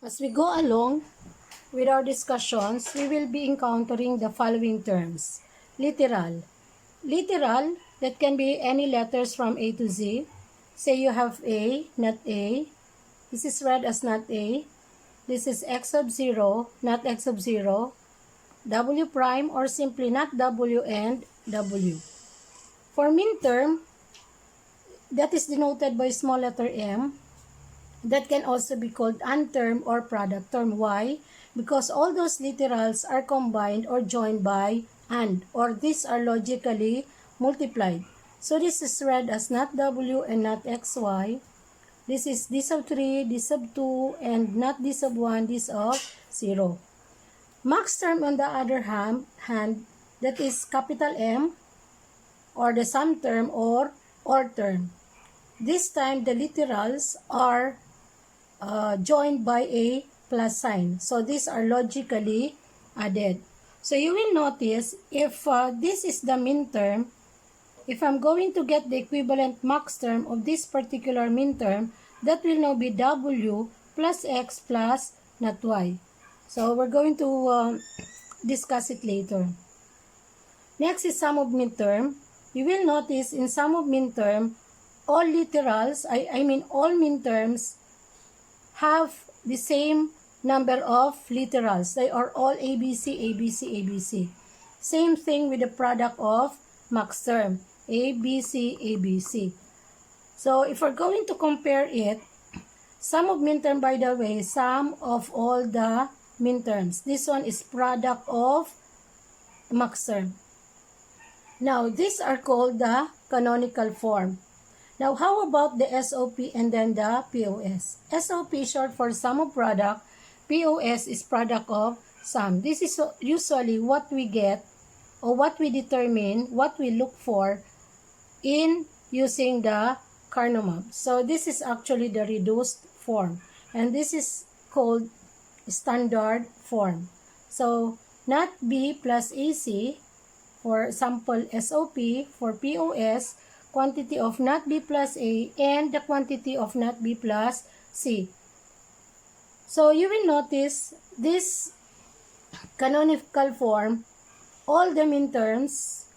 As we go along with our discussions, we will be encountering the following terms. Literal. Literal, that can be any letters from A to Z. Say you have A, not A. This is read as not A. This is X sub 0, not X sub 0. W prime or simply not W and W. For minterm, that is denoted by small letter M. That can also be called unterm or product term. Why? Because all those literals are combined or joined by and, or these are logically multiplied. So this is read as not W and not XY. This is D sub 3, D sub 2, and not D sub 1, D sub 0. Maxterm on the other hand, that is capital M, or the sum term or term. This time the literals are joined by a plus sign. So these are logically added. So you will notice if this is the minterm, if I'm going to get the equivalent maxterm of this particular minterm, that will now be W plus X plus not Y. So we're going to discuss it later. Next is sum of minterm. You will notice in sum of minterm, all literals, I mean all minterms, have the same number of literals. They are all ABC, ABC, ABC. Same thing with the product of maxterm, ABC, ABC. So if we're going to compare it, sum of minterm, by the way, sum of all the minterms. This one is product of maxterm. Now, these are called the canonical form. Now, how about the SOP and then the POS? SOP is short for sum of product. POS is product of sum. This is usually what we get or what we determine, what we look for in using the Karnaugh Map. So, this is actually the reduced form. And this is called standard form. So, not B plus AC for sample SOP, for POS, quantity of not B plus A, and the quantity of not B plus C. So you will notice this canonical form, all the minterms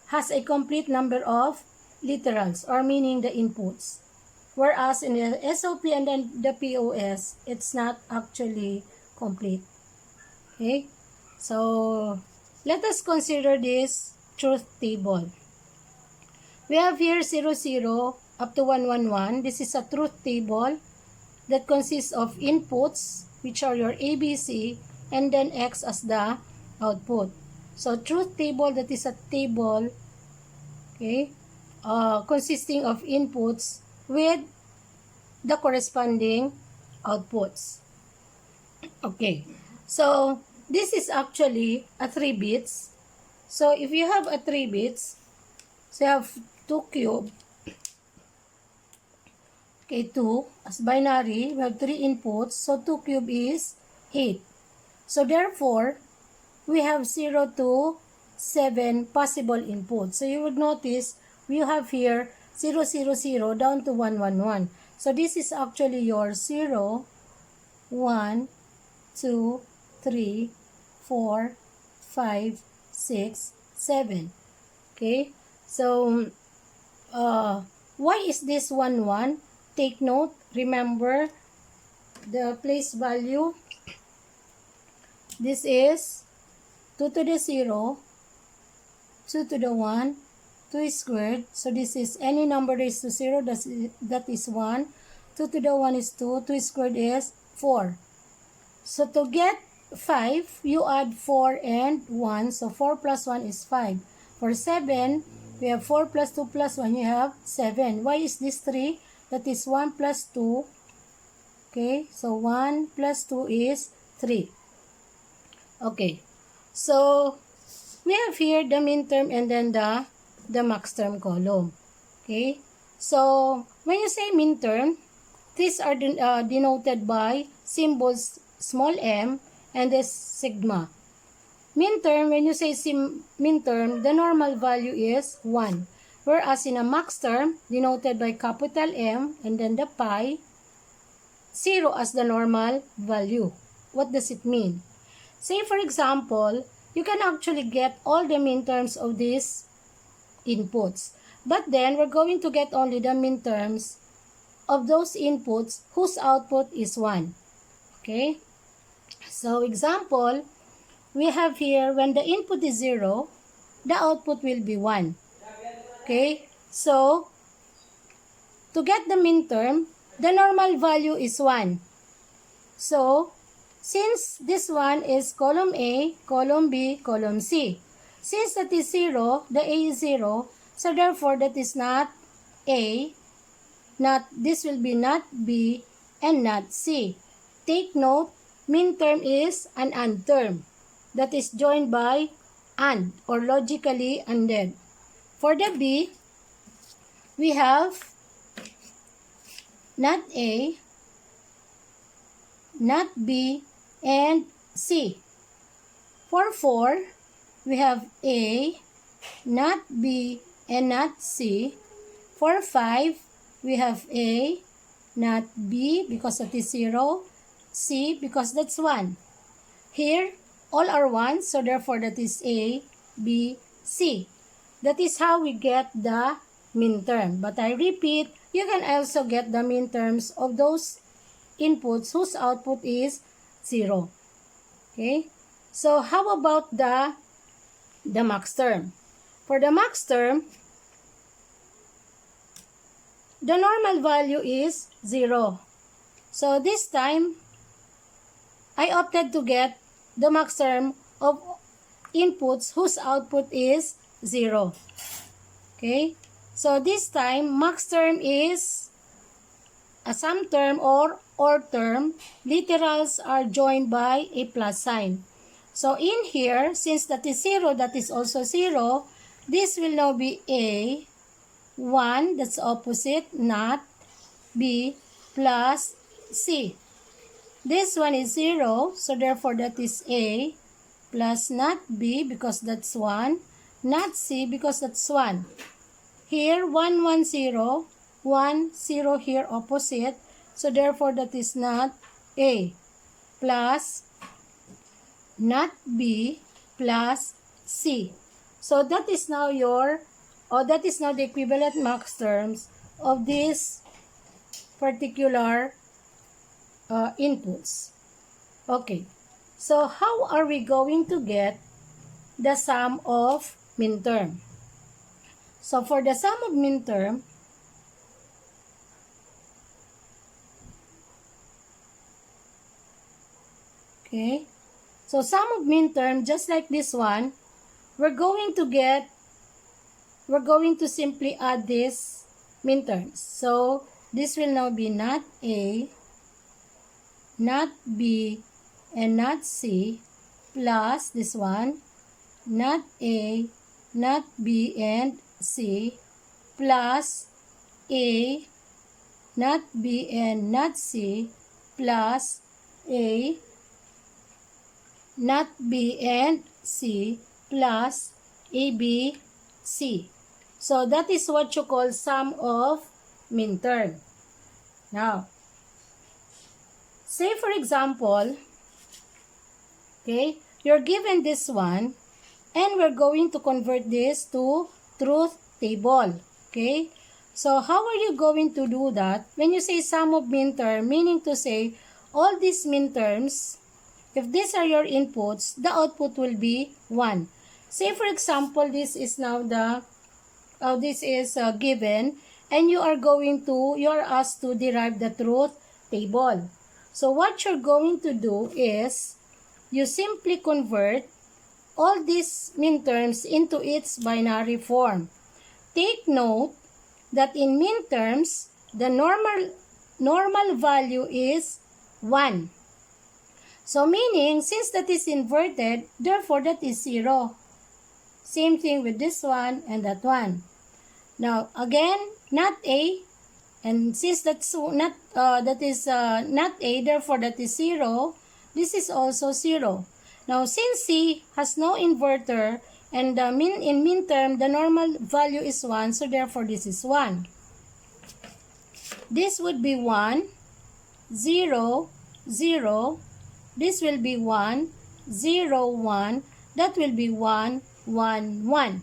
has a complete number of literals, or meaning the inputs. Whereas in the SOP and then the POS, it's not actually complete. Okay? So let us consider this truth table. We have here 0, 0 up to 1, 1, 1. This is a truth table that consists of inputs, which are your ABC, and then X as the output. So, truth table, that is a table, okay, consisting of inputs with the corresponding outputs. Okay, so this is actually a 3 bits. So, if you have a 3 bits, so you have 2 cube, okay, 2 as binary, we have 3 inputs, so 2 cube is 8. So therefore, we have 0 to 7 possible inputs. So you would notice we have here 0, 0, 0 down to 1, 1, 1. So this is actually your 0, 1, 2, 3, 4, 5, 6, 7. Okay? So, why is this 1, 1? Take note, remember the place value. This is 2 to the 0, 2 to the 1, 2 squared. So, this is any number raised to 0, that is 1. 2 to the 1 is 2, 2 squared is 4. So, to get 5, you add 4 and 1. So, 4 plus 1 is 5. For 7, we have 4 plus 2 plus 1, you have 7. Why is this 3? That is 1 plus 2. Okay, so 1 plus 2 is 3. Okay, so we have here the minterm and then the maxterm column. Okay, so when you say minterm, these are denoted by symbols small m and this sigma. Minterm, when you say minterm, the normal value is 1. Whereas in a maxterm, denoted by capital M and then the pi, 0 as the normal value. What does it mean? Say for example, you can actually get all the minterms of these inputs. But then, we're going to get only the minterms of those inputs whose output is 1. Okay? So, example, we have here, when the input is 0, the output will be 1. Okay? So, to get the minterm, the normal value is 1. So, since this one is column A, column B, column C. Since that is 0, the A is 0, so therefore that is not A, this will be not B, and not C. Take note, minterm is an AND term that is joined by AND or logically ANDed. For the B, we have not A, not B, and C. For 4, we have A, not B, and not C. For 5, we have A, not B, because that is 0, C, because that's 1. Here, all are 1, so therefore that is A, B, C. That is how we get the minterm. But I repeat, you can also get the minterms of those inputs whose output is 0. Okay? So, how about the maxterm? For the maxterm, the normal value is 0. So, this time, I opted to get the maxterm of inputs whose output is 0. Okay? So, this time, maxterm is a sum term or OR term. Literals are joined by a plus sign. So, in here, since that is 0, that is also 0, this will now be A, 1, that's opposite, not B, plus C. This one is 0, so therefore that is A, plus not B, because that's 1, not C, because that's 1. Here, 1, 1, 0, 1, 0 here opposite, so therefore that is not A, plus not B, plus C. So that is now that is now the equivalent maxterms of these particular inputs. Okay, so how are we going to get the sum of minterm? So for the sum of minterm, okay, so sum of minterm, just like this one, we're going to simply add these minterms. So this will now be not A, not B, and not C, plus this one, not A, not B, and C, plus A, not B, and not C, plus A, not B, and C, plus A, B, C. So that is what you call sum of minterm. Now, say for example, okay, you're given this one, and we're going to convert this to truth table. Okay, so how are you going to do that? When you say sum of minterm, meaning to say all these minterms, if these are your inputs, the output will be 1. Say for example, this is now given, and you are asked to derive the truth table. So what you're going to do is, you simply convert all these minterms into its binary form. Take note that in minterms, the normal value is 1. So meaning, since that is inverted, therefore that is 0. Same thing with this one and that one. Now again, not A, and since that's not not A, therefore that is 0. This is also 0. Now since C has no inverter, and in minterm the normal value is 1, so therefore this is 1. This would be 1, 0, 0. This will be 1, 0, 1. That will be 1, 1, 1.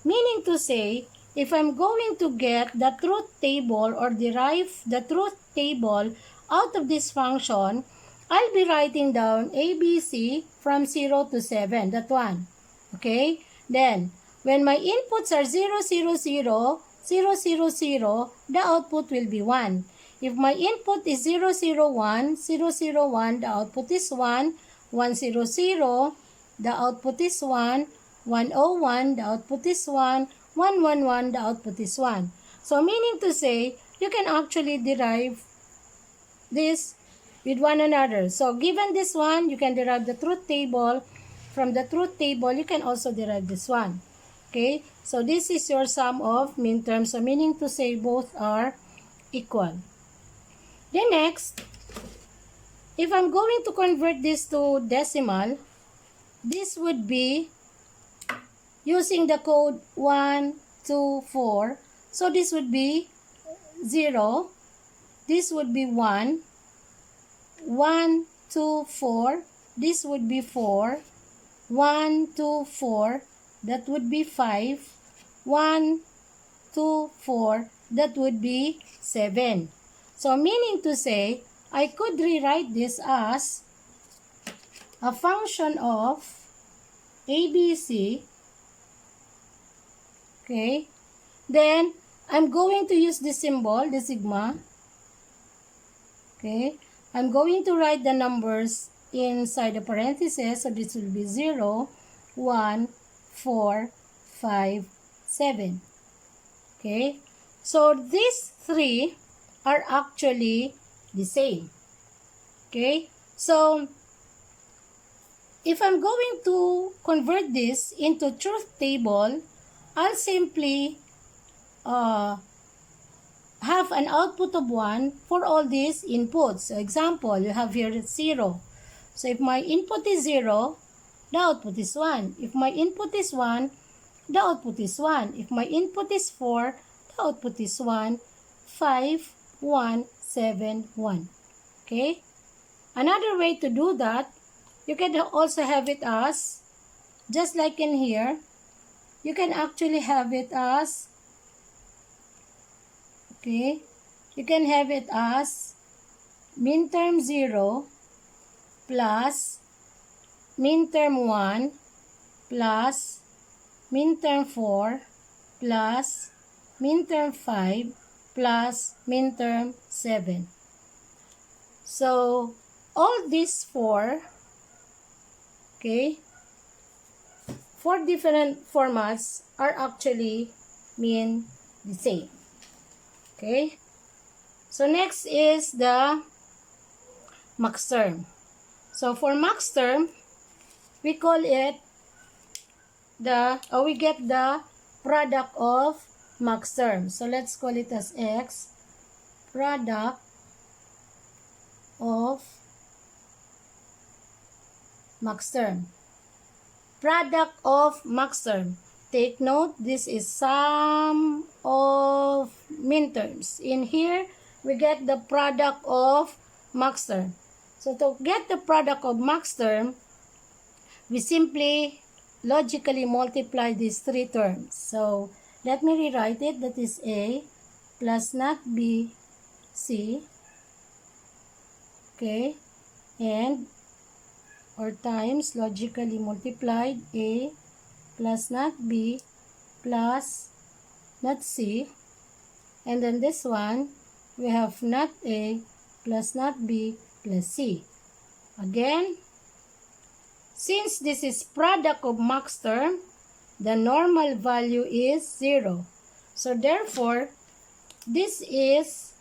Meaning to say, if I'm going to get the truth table or derive the truth table out of this function, I'll be writing down ABC from 0 to 7, that one. Okay? Then, when my inputs are 0, 0, 0, 0, 0, 0, the output will be 1. If my input is 0, 0, 1, 0, 0, 1, the output is 1, 1, 0, 0, the output is 1, 101, the output is 1, 111, the output is 1. So, meaning to say, you can actually derive this with one another. So, given this one, you can derive the truth table. From the truth table, you can also derive this one. Okay? So, this is your sum of minterms. So, meaning to say, both are equal. Then next, if I'm going to convert this to decimal, this would be using the code 1, 2, 4. So, this would be 0. This would be 1. 1, 2, 4. This would be 4. 1, 2, 4. That would be 5. 1, 2, 4. That would be 7. So, meaning to say, I could rewrite this as a function of ABC. Okay. Then, I'm going to use the symbol, the sigma. Okay. I'm going to write the numbers inside the parentheses. So, this will be 0, 1, 4, 5, 7. Okay. So, these three are actually the same. Okay. So, if I'm going to convert this into truth table, I'll simply have an output of 1 for all these inputs. So, example, you have here 0. So, if my input is 0, the output is 1. If my input is 1, the output is 1. If my input is 4, the output is 1, 5, 1, 7, 1. Okay? Another way to do that, you can also have it as, just like in here, you can actually have it as, okay, you can have it as minterm 0 plus minterm 1 plus minterm 4 plus minterm 5 plus minterm 7. So, all these four, okay, 4 different formats are actually mean the same. Okay. So, next is the maxterm. So, for maxterm, we call it we get the product of maxterm. So, let's call it as X, product of maxterm. Product of maxterm. Take note, this is sum of minterms. In here, we get the product of maxterm. So, to get the product of maxterm, we simply logically multiply these 3 terms. So, let me rewrite it. That is A plus not B, C. Okay. And, or times, logically multiplied A plus not B plus not C. And then this one, we have not A plus not B plus C. Again, since this is product of maxterm, the normal value is 0. So, therefore, this is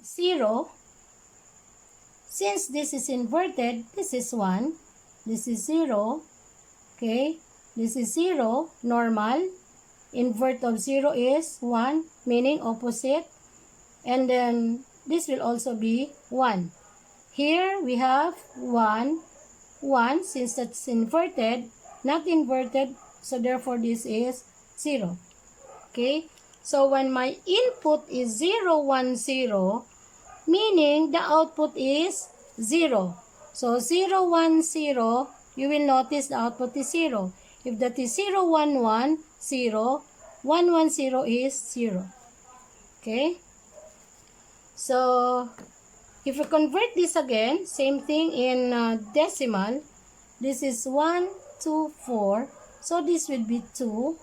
0. Since this is inverted, this is 1. This is 0. Okay. This is 0, normal. Invert of 0 is 1, meaning opposite. And then, this will also be 1. Here, we have 1, 1, since that's inverted, not inverted, so therefore, this is 0. Okay? So, when my input is 0, 1, 0, meaning the output is 0. So 0, 1, 0, you will notice the output is 0. If that is 0, 1, 1, 0, 1, 1, 0 is 0. Okay? So, if we convert this again, same thing in decimal, this is 1, 2, 4. So, this would be 2.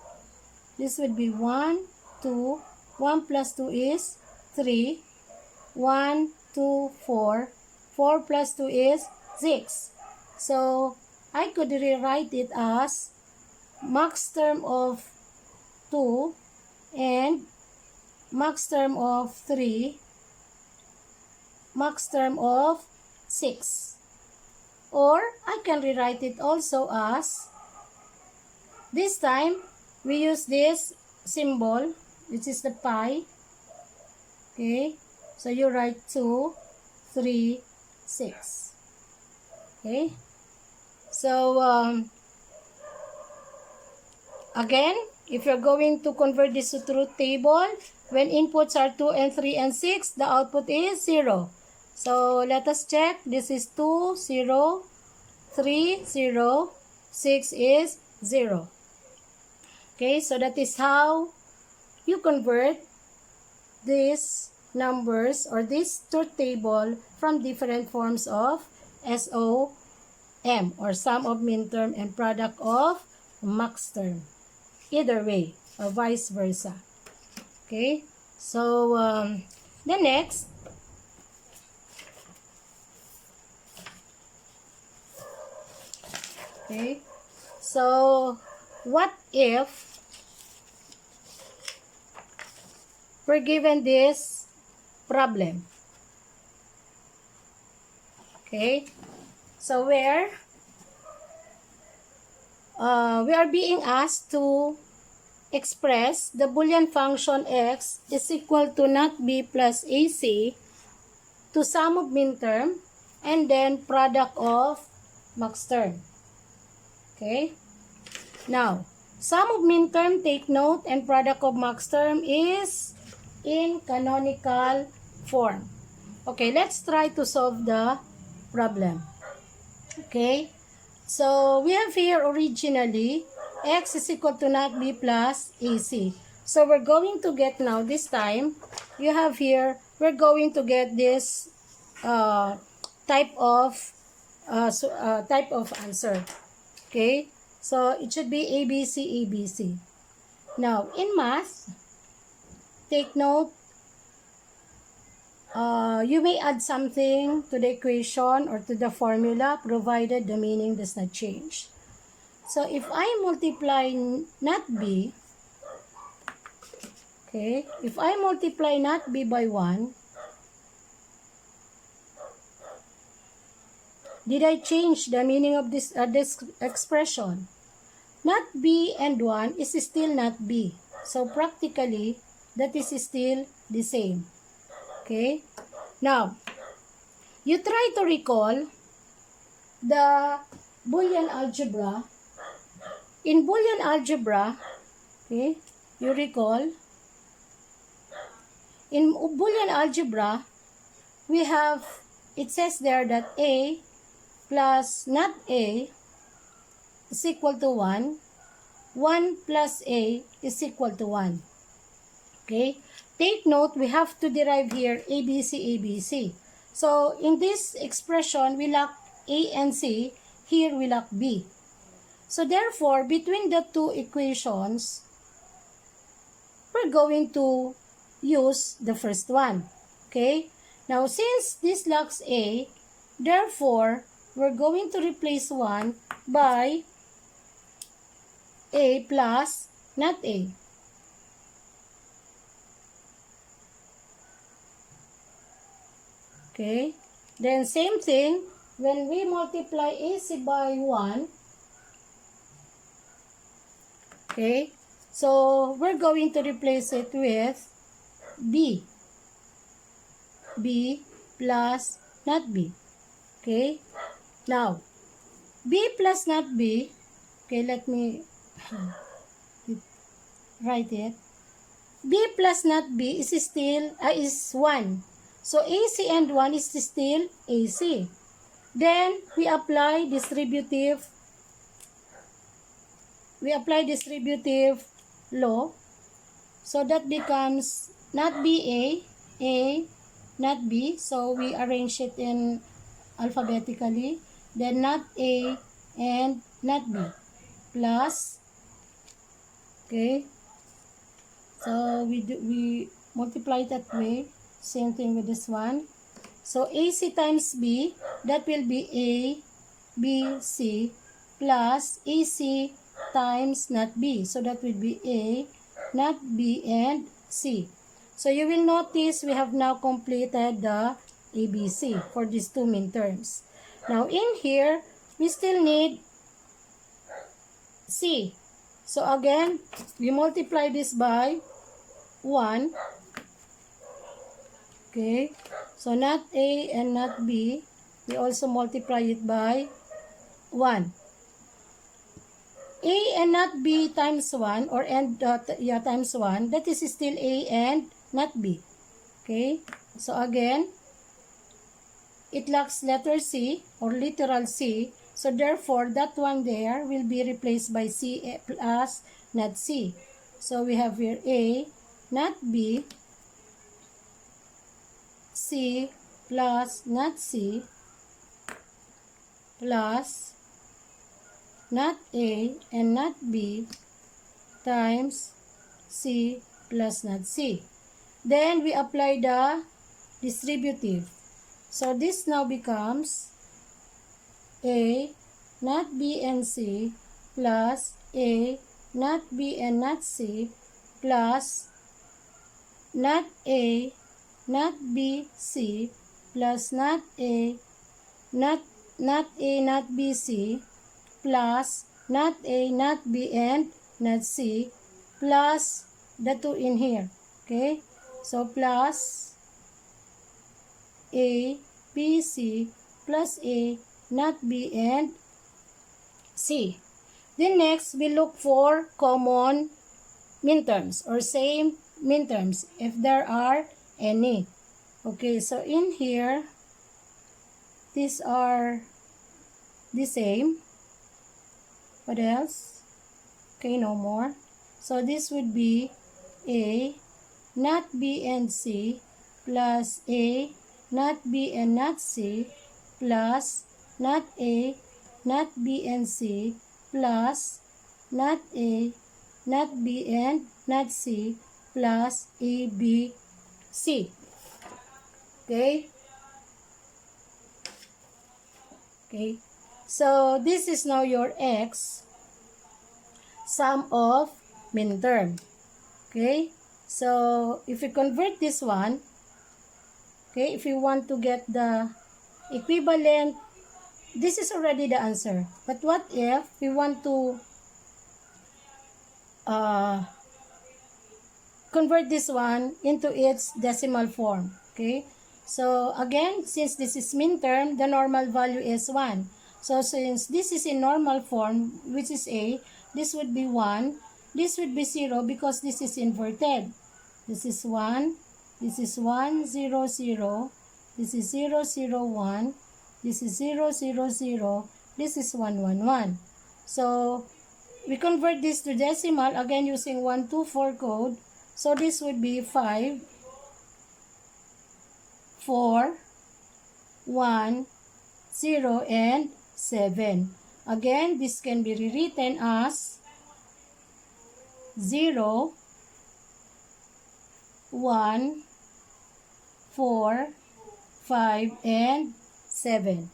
This would be 1, 2. 1 plus 2 is 3. 1, 2, 4. 4 plus 2 is 6. So, I could rewrite it as maxterm of 2 and maxterm of 3, maxterm of 6. Or, I can rewrite it also as, this time, we use this symbol, which is the pi. Okay, so you write 2, 3, 6. Okay, so again, if you're going to convert this to truth table, when inputs are 2 and 3 and 6, the output is 0. So let us check. This is 2, 0, 3, 0, 6 is 0. Okay, so that is how you convert these numbers or this truth table from different forms of SOM or sum of minterm and product of maxterm. Either way or vice versa. Okay, so the next, okay, so what if we're given this problem? Okay, so where we are being asked to express the Boolean function x is equal to not b plus ac to sum of minterm and then product of maxterm. Okay, now sum of minterm, take note, and product of maxterm is in canonical form. Okay, let's try to solve the problem. Okay, so we have here originally x is equal to not b plus ac. So we're going to get now, this time, you have here, we're going to get this type of answer. Okay, so it should be ABC, ABC. Now, in math, take note, you may add something to the equation or to the formula provided the meaning does not change. So, if I multiply not b, okay, if I multiply not b by 1, did I change the meaning of this expression? Not b and 1 is still not b. So, practically, that is still the same. Okay? Now, you try to recall the Boolean algebra. In Boolean algebra, okay, you recall, in Boolean algebra, we have, it says there that a plus not a is equal to 1. 1 plus a is equal to 1. Okay? Take note, we have to derive here ABC, ABC. So, in this expression, we lack a and c. Here, we lack b. So, therefore, between the two equations, we're going to use the first one. Okay? Now, since this lacks a, therefore, we're going to replace 1 by a plus not a. Okay? Then, same thing, when we multiply AC by 1, okay, so we're going to replace it with b. B plus not b. Okay? Now, b plus not b, okay, let me write it. B plus not b is still, is 1. So AC and 1 is still AC. Then we apply distributive law. So that becomes not B A, not B. So we arrange it in alphabetically. Then not A and not B. Plus, okay. So we multiply that way. Same thing with this one. So AC times B, that will be A, B, C, plus AC times not B. So that will be A, not B, and C. So you will notice we have now completed the ABC for these two minterms. Now in here, we still need C. So again, we multiply this by 1. Okay. So not A and not B, we also multiply it by 1. A and not B times 1 or times 1, that is still A and not B. Okay? So again, it lacks letter C or literal C. So therefore, that one there will be replaced by C plus not C. So we have here A, not B, C plus not C plus not A and not B times C plus not C. Then we apply the distributive. So this now becomes A, not B and C plus A, not B and not C plus not A, not B, C plus not A, not B, C plus not A, not B, and not C plus the 2 in here. Okay? So plus A, B, C plus A, not B, and C. Then next, we look for common minterms or same minterms if there are any. Okay, so in here, these are the same. What else? Okay, no more. So this would be A, not B and C plus A, not B and not C plus not A, not B and C plus not A, not B and not C plus A, B, C. Okay? Okay. So this is now your X, sum of minterm. Okay? So if you convert this one, okay, if you want to get the equivalent, this is already the answer. But what if we want to convert this one into its decimal form? Okay? So again, since this is minterm, the normal value is 1. So since this is in normal form, which is A, this would be 1. This would be 0 because this is inverted. This is 1. This is 1, 0, 0. This is 0, 0, 1. This is 0, 0, 0. This is 1, 1, 1. So we convert this to decimal again using 1, 2, 4 code. So this would be 5, 4, 1, 0, and 7. Again, this can be rewritten as 0, 1, 4, 5, and 7.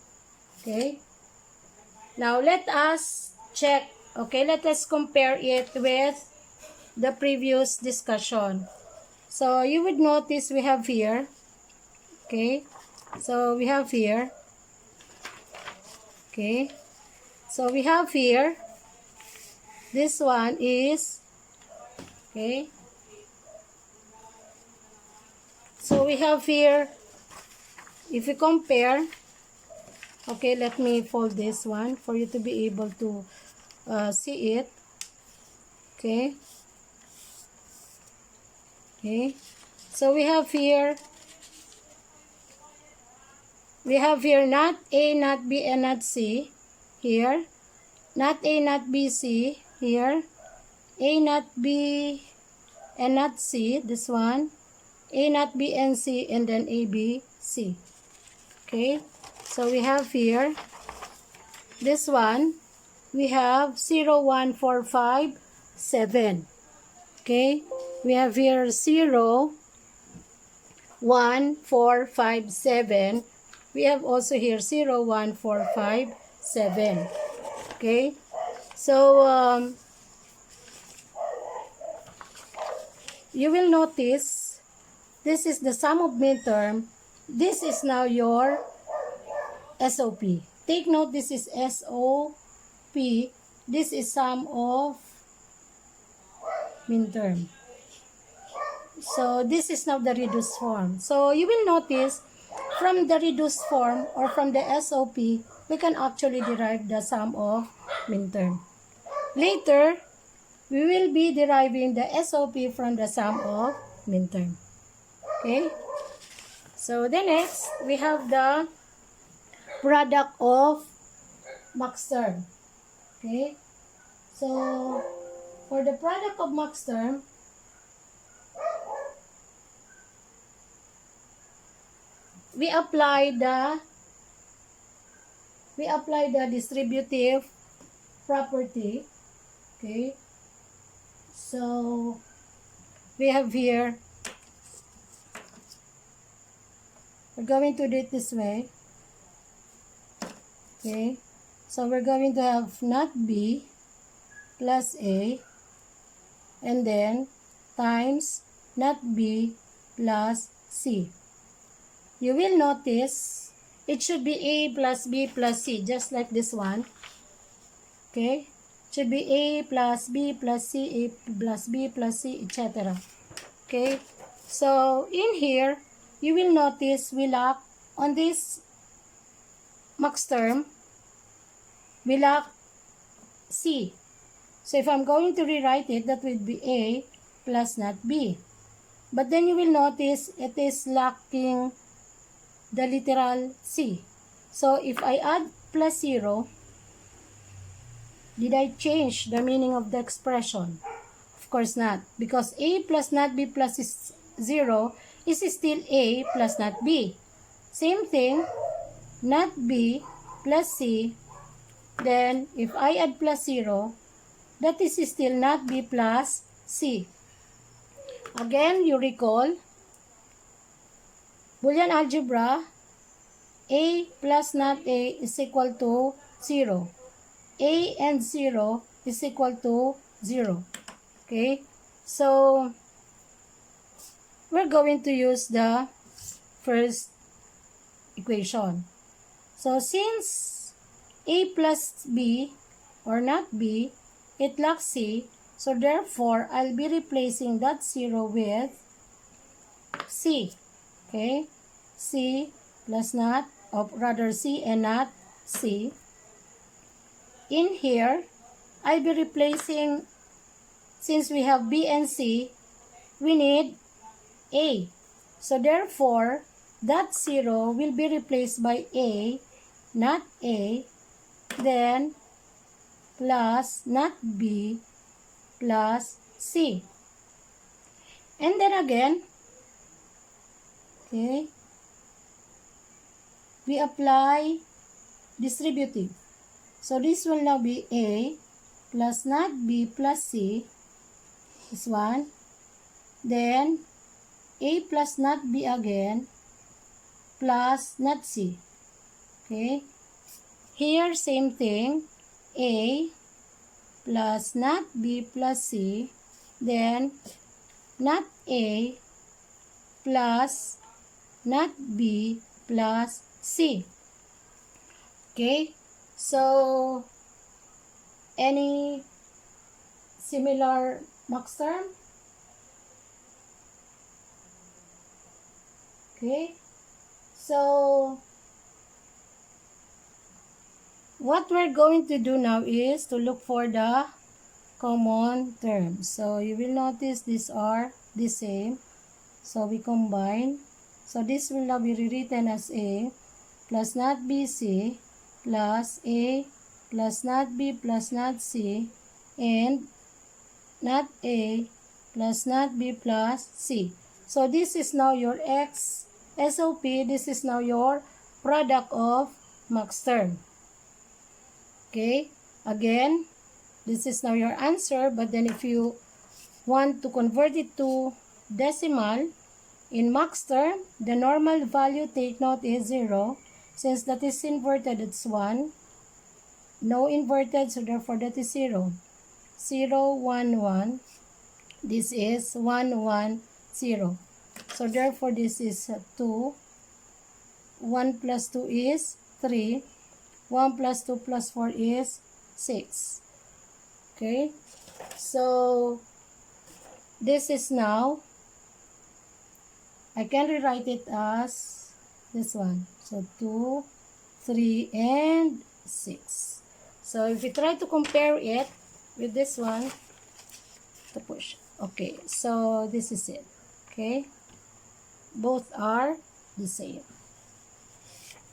Okay? Now, let us check. Okay, let us compare it with the previous discussion. So, you would notice we have here. Okay? So, we have here. Okay? So, we have here. This one is, okay? So, we have here, if you compare, okay, let me fold this one for you to be able to see it. Okay? Okay? So, we have here we have here not A, not B, and not C. Here. Not A, not B, C. Here. A, not B, and not C. This one. A, not B, and C. And then A, B, C. Okay. So we have here. This one. We have 0, 1, 4, 5, 7. Okay. We have here 0, 1, 4, 5, 7. We have also here 0, 1, 4, 5, 7. Okay. So, you will notice this is the sum of midterm. This is now your SOP. Take note, this is SOP. This is sum of midterm. So, this is now the reduced form. So, you will notice from the reduced form or from the SOP, we can actually derive the sum of midterm. Later, we will be deriving the SOP from the sum of midterm. Okay? So, the next, we have the product of maxterm. Okay? So, for the product of maxterm, we apply the distributive property. Okay, so we have here, we're going to do it this way. Okay, so we're going to have not B plus A, and then times not B plus C. You will notice it should be A plus B plus C, just like this one. Okay? It should be A plus B plus C, A plus B plus C, etc. Okay? So, in here, you will notice we lack, on this maxterm, we lack C. So, if I'm going to rewrite it, that would be A plus not B. But then you will notice it is lacking the literal C. So, if I add plus 0, did I change the meaning of the expression? Of course not. Because A plus not B plus 0 is still A plus not B. Same thing, not B plus C. Then, if I add plus 0, that is still not B plus C. Again, you recall, Boolean algebra, A plus not A is equal to 0. A and 0 is equal to 0. Okay? So, we're going to use the first equation. So, since A plus B or not B, it lacks C, so therefore, I'll be replacing that 0 with C. Okay? C plus not, or rather C and not C. In here, I'll be replacing, since we have B and C, we need A. So therefore, that 0 will be replaced by A, not A, then plus not B plus C. And then again, okay, we apply distributive. So this will now be A plus not B plus C, this one. Then A plus not B again, plus not C. Okay. Here, same thing. A plus not B plus C, then not A plus not B plus C. Okay. So, any similar maxterm? Okay. So, what we're going to do now is to look for the common terms. So, you will notice these are the same. So, we combine. So, this will now be rewritten as A plus not BC plus A plus not B plus not C and not A plus not B plus C. So this is now your SOP. This is now your product of Maxterm. Okay, again, this is now your answer, but then if you want to convert it to decimal, in Maxterm, the normal value, take note, is 0. Since that is inverted, it's 1. No inverted, so therefore that is 0. 0, 1, 1. This is 1, 1, 0. So therefore this is 2. 1 plus 2 is 3. 1 plus 2 plus 4 is 6. Okay. So this is now, I can rewrite it as this one. So 2, 3, and 6. So if we try to compare it with this one, to push. Okay, so this is it. Okay, both are the same.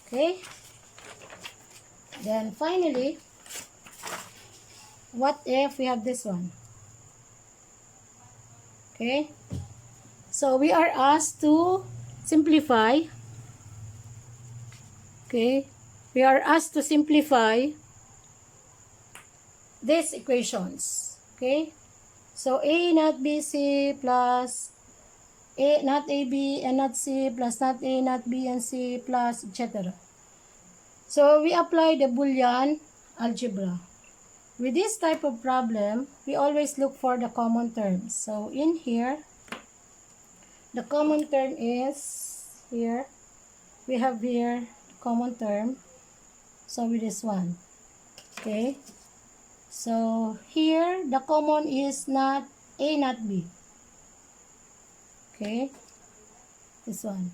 Okay, then finally, what if we have this one? Okay, so we are asked to simplify. Okay, we are asked to simplify these equations. Okay, so A not BC plus A not AB and not C plus not A not B and C plus etc. So we apply the Boolean algebra. With this type of problem, we always look for the common terms. So in here, the common term is here. We have here common term. So with this one. Okay. So here, the common is not A not B. Okay. This one.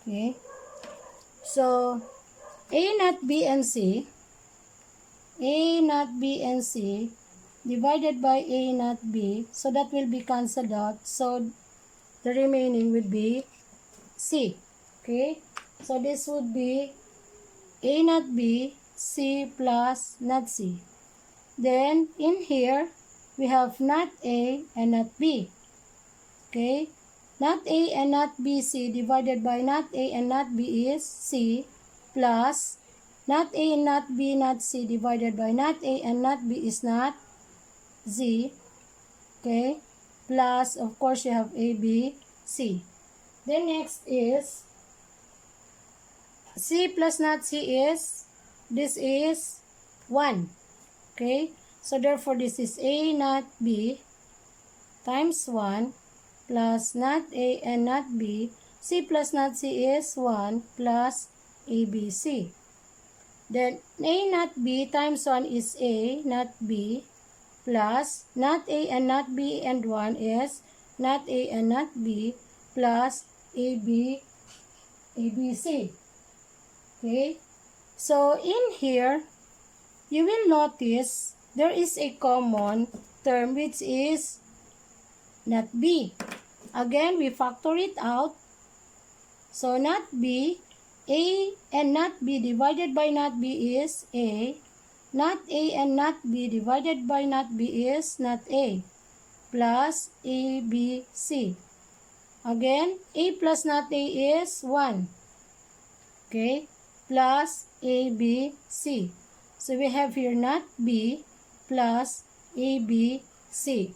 Okay. So, A not B and C, A not B and C divided by A not B, so that will be cancelled out. So, the remaining would be C. Okay? So, this would be A not B, C plus not C. Then, in here, we have not A and not B. Okay? Not A and not B, C divided by not A and not B is C plus not A and not B, not C divided by not A and not B is not Z. Okay? Plus, of course, you have A, B, C. Then next is C plus not C is, this is 1. Okay? So, therefore, this is A not B times 1 plus not A and not B. C plus not C is 1 plus ABC. Then A not B times 1 is A not B plus not A and not B and 1 is not A and not B plus ABC. Okay. So in here, you will notice there is a common term which is not B. Again, we factor it out. So, not B, A and not B divided by not B is A. Not A and not B divided by not B is not A. Plus A, B, C. Again, A plus not A is 1. Okay. Plus A, B, C. So, we have here not B plus A, B, C.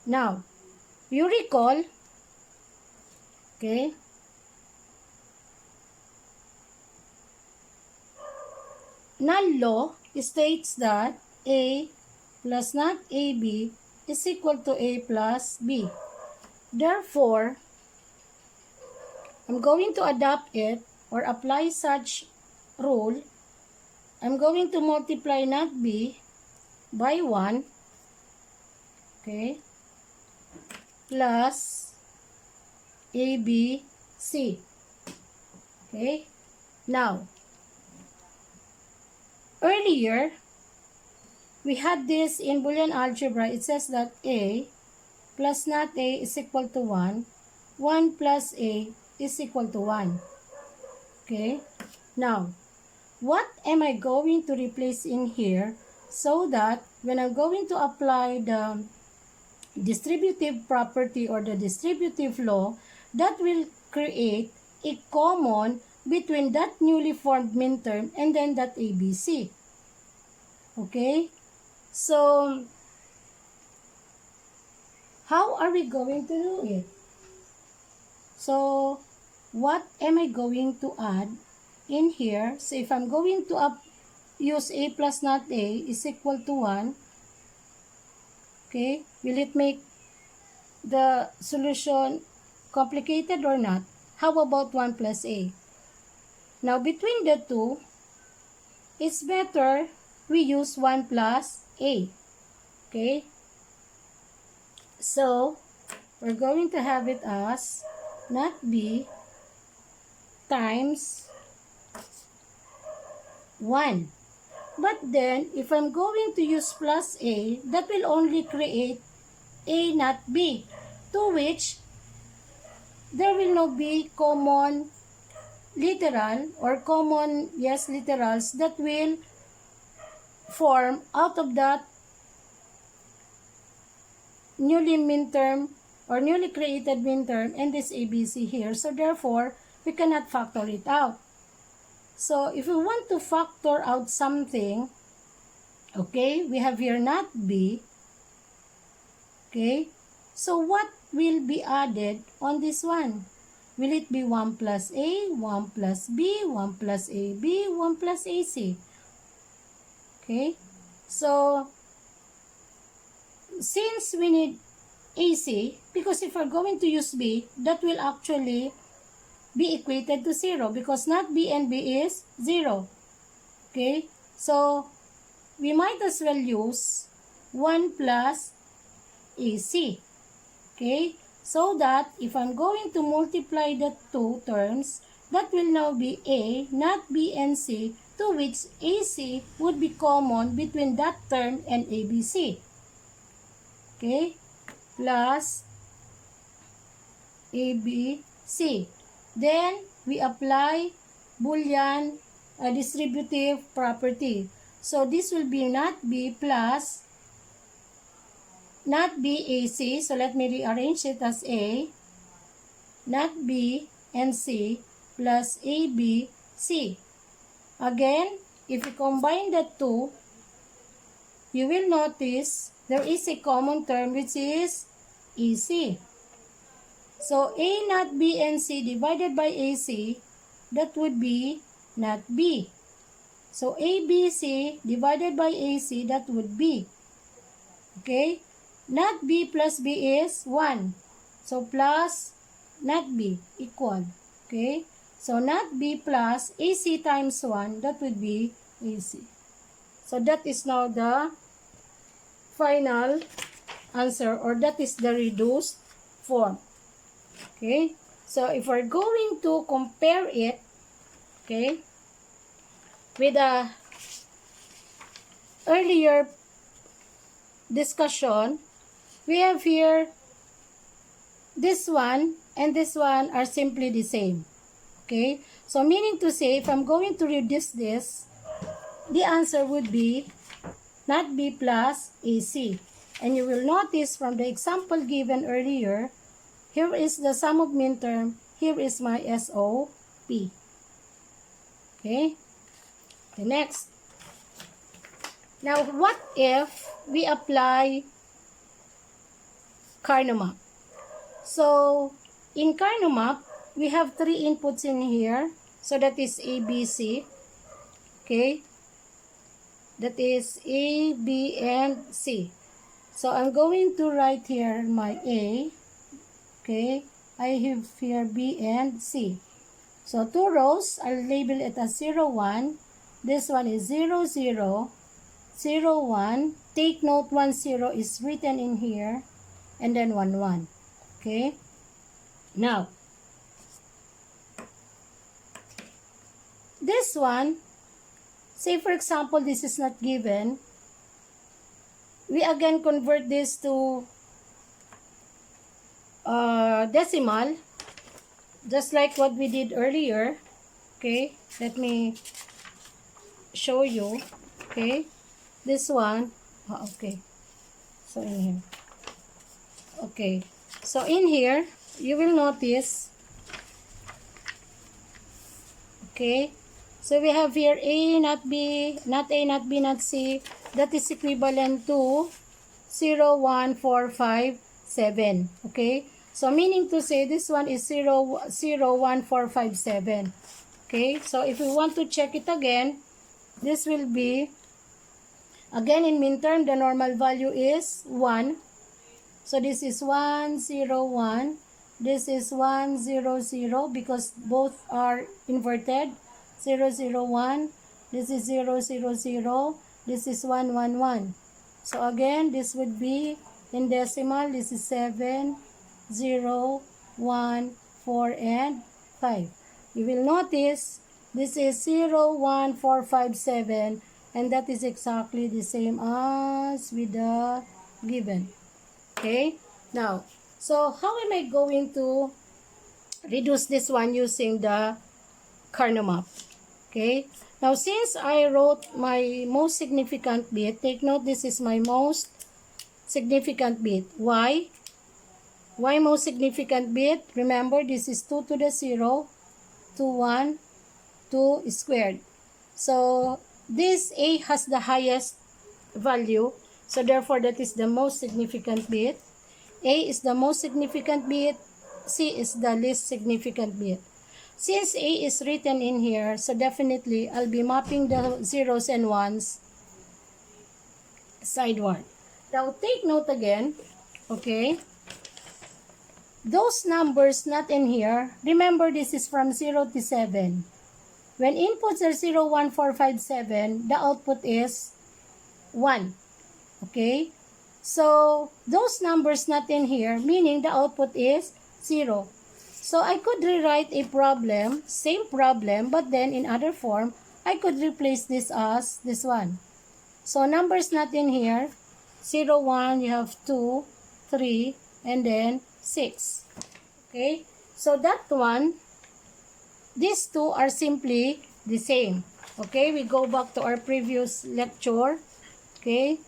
Now, you recall, okay, null law states that A plus not AB is equal to A plus B. Therefore, I'm going to adopt it or apply such rule. I'm going to multiply not B by 1, okay, plus A, B, C. Okay. Now, earlier, we had this in Boolean algebra. It says that A plus not A is equal to 1. 1 plus a is equal to 1. Okay? Now, what am I going to replace in here so that when I'm going to apply the distributive property or the distributive law, that will create a common between that newly formed minterm and then that ABC. Okay? So, how are we going to do it? So, what am I going to add in here? So, if I'm going to use a plus not a is equal to 1, okay, will it make the solution complicated or not? How about 1 plus a? Now, between the two, it's better we use 1 plus a. Okay? So, we're going to have it as not b times 1. But then, if I'm going to use plus a, that will only create a not b, to which there will not be common literal or common, yes, literals that will form out of that newly minterm or newly created minterm and this ABC here. So therefore, we cannot factor it out. So if we want to factor out something, okay, we have here not b. Okay, so what will be added on this one? Will it be 1 plus a, 1 plus b, 1 plus ab, 1 plus ac? Okay, so since we need AC, because if we're going to use B, that will actually be equated to 0 because not B and B is 0. Okay, so we might as well use 1 plus AC. Okay, so that if I'm going to multiply the two terms, that will now be A, not B and C, to which AC would be common between that term and ABC. Okay, plus ABC. Then, we apply Boolean distributive property. So, this will be not B plus not BAC. So, let me rearrange it as A, not B and C plus ABC. Again, if you combine the two, you will notice there is a common term which is AC. So, A not B and C divided by AC, that would be not B. So, ABC divided by AC, that would be. Okay? Not B plus B is 1. So, plus not B equal. Okay? So, not B plus AC times 1, that would be AC. So, that is now the final answer, or that is the reduced form. Okay? So, if we're going to compare it, okay, with the earlier discussion, we have here this one and this one are simply the same. Okay? So, meaning to say, if I'm going to reduce this, the answer would be not B plus AC. And you will notice from the example given earlier, here is the sum of minterm, here is my SOP. Okay? The next. Now, what if we apply Karnaugh Map? So, in Karnaugh Map, we have 3 inputs in here. So, that is A, B, C. Okay? That is A, B, and C. So, I'm going to write here my A. Okay? I have here B and C. So, 2 rows, I'll label it as 0, 1. This one is 0, 0, 0, 1. Take note, 1, 0 is written in here. And then 1, 1. Okay? Now, this one, say for example, this is not given. We again convert this to decimal. just like what we did earlier. Okay, let me show you. Okay, this one. Okay, so in here. Okay, so in here, you will notice. Okay, so we have here A, not B, not A, not B, not C. That is equivalent to 0, 1, 4, 5, 7. Okay, so meaning to say this one is 0, 0, 1, 4, 5, 7. Okay, so if we want to check it again, this will be, again in minterm, the normal value is 1. So this is 1, 0, 1. This is 1, 0, 0 because both are inverted. 0, 0, 1. This is 0, 0, 0. This is 1, 1, 1. So again, this would be in decimal. This is 7, 0, 1, 4, and 5. You will notice this is 0, 1, 4, 5, 7. And that is exactly the same as with the given. Okay, now, so how am I going to reduce this one using the Karnaugh map? Okay, now since I wrote my most significant bit, take note this is my most significant bit. Why? Why most significant bit? Remember, this is 2 to the 0, 2, 1, 2 squared. So, this A has the highest value. So, therefore, that is the most significant bit. A is the most significant bit. C is the least significant bit. Since A is written in here, so definitely, I'll be mapping the zeros and ones sideward. Now, take note again, okay? Those numbers not in here, remember this is from 0 to 7. When inputs are 0, 1, 4, 5, 7, the output is 1. Okay? So, those numbers not in here, meaning the output is 0. So, I could rewrite a problem, same problem, but then in other form, I could replace this as this one. So, numbers not in here, 0, 1, you have 2, 3, and then 6. Okay? So, that one, these two are simply the same. Okay, we go back to our previous lecture. Okay,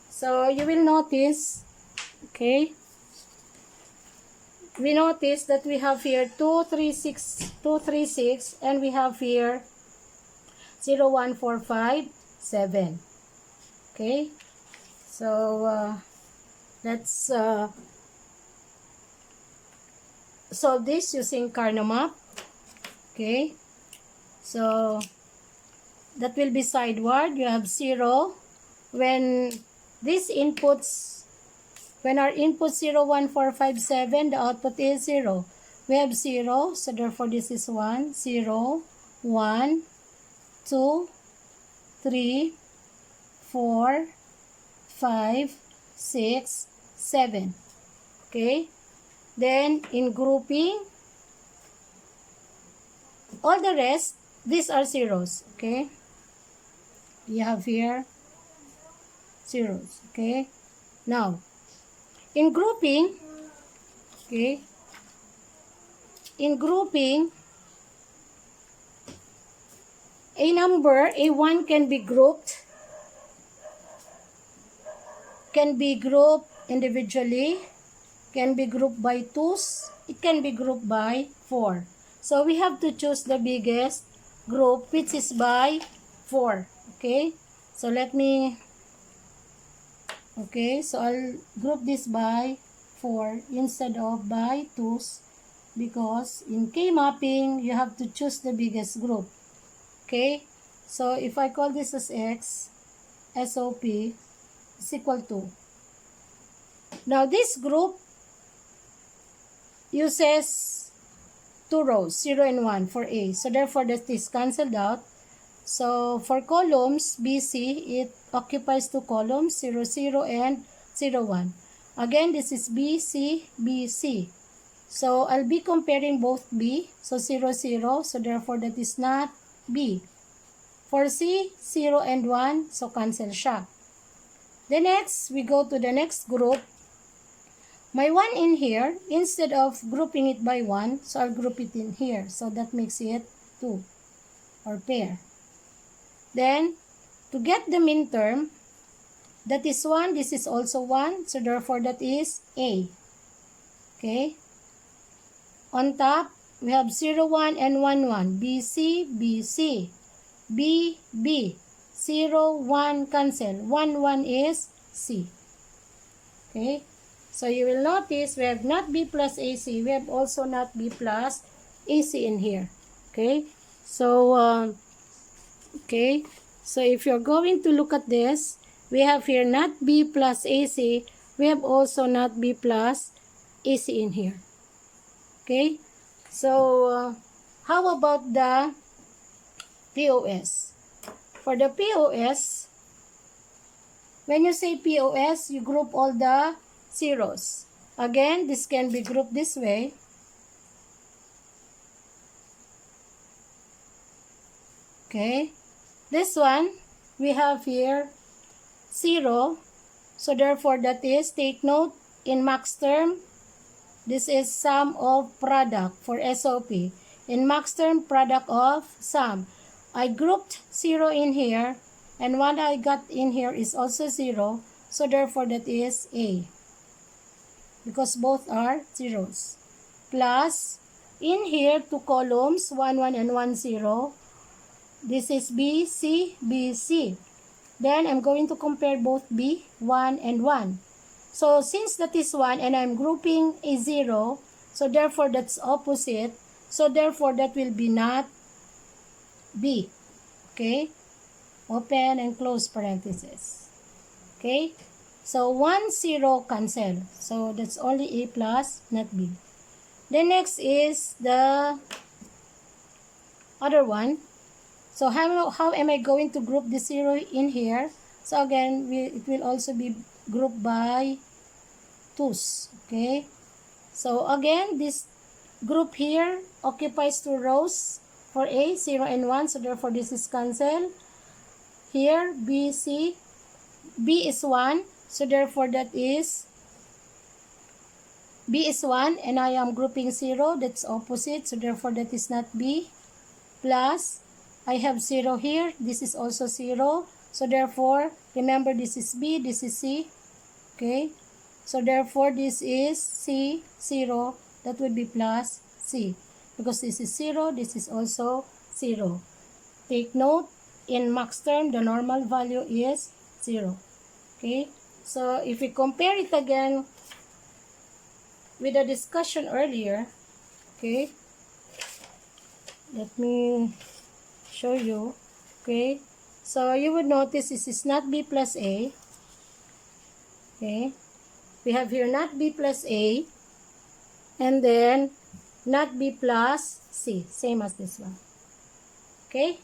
so you will notice, okay, we notice that we have here 2, 3, 6, 2, 3, 6, and we have here 0, 1, 4, 5, 7. Okay, so let's solve this using Karnaugh map. Okay, so that will be sideward. You have 0. When these inputs, when our input 0, 1, 4, 5, 7, the output is 0. We have 0, so therefore this is 1, 0, 1, 2, 3, 4, 5, 6, 7. Okay, then in grouping, all the rest, these are zeros, okay? You have here zeros, okay? Now, in grouping, okay? In grouping, a number, A1 can be grouped individually, can be grouped by 2s, it can be grouped by 4. So, we have to choose the biggest group, which is by 4. Okay? So, let me... Okay, so I'll group this by 4 instead of by 2s. Because in K-mapping, you have to choose the biggest group. Okay? So, if I call this as X, SOP is equal to... Now, this group uses 2 rows, 0 and 1 for A. So, therefore, that is cancelled out. So, for columns, BC, it occupies 2 columns, 0, 0, and 0, 1. Again, this is BC, BC. So, I'll be comparing both B. So, 0, 0. So, therefore, that is not B. For C, 0 and 1. So, cancel siya. The next, we go to the next group. my 1 in here, instead of grouping it by 1, so I'll group it in here. So that makes it 2, or pair. Then, to get the minterm, that is 1, this is also 1, so therefore that is A. Okay? On top, we have 0, 1, and 1, 1. B, C, B, C. B, B. 0, 1, cancel. 1, 1 is C. Okay? So you will notice we have not B plus AC. We have also not B plus AC in here. Okay? So, okay. So if you're going to look at this, we have here not B plus AC. We have also not B plus AC in here. Okay? So, how about the POS? For the POS, when you say POS, you group all the zeros. Again, this can be grouped this way. Okay. This one, we have here 0. So therefore, that is, take note, in maxterm, this is sum of product for SOP. In maxterm, product of sum. I grouped 0 in here, and what I got in here is also 0. So therefore, that is A. Because both are zeros. Plus, in here, 2 columns, 1, 1, and 1, 0. This is B, C, B, C. Then, I'm going to compare both B, 1, and 1. So, since that is 1, and I'm grouping a 0, so therefore, that's opposite. So, therefore, that will be not B. Okay? Open and close parentheses. Okay? So, 1, 0 cancel. So, that's only A plus, not B. The next is the other one. So, how am I going to group the 0 in here? So, again, it will also be grouped by 2's. Okay? So, again, this group here occupies 2 rows for A, 0 and 1. So, therefore, this is cancelled. Here, B, C. B is 1. So, therefore, that is B is 1. And I am grouping 0. That's opposite. So, therefore, that is not B. Plus, I have 0 here. This is also 0. So, therefore, remember this is B, this is C. Okay? So, therefore, this is C, 0. That would be plus C. Because this is 0, this is also 0. Take note, in maxterm, the normal value is 0. Okay? So, if we compare it again with the discussion earlier, okay? Let me show you. Okay? So, you would notice this is not B plus A. Okay? We have here not B plus A. And then, not B plus C. Same as this one. Okay?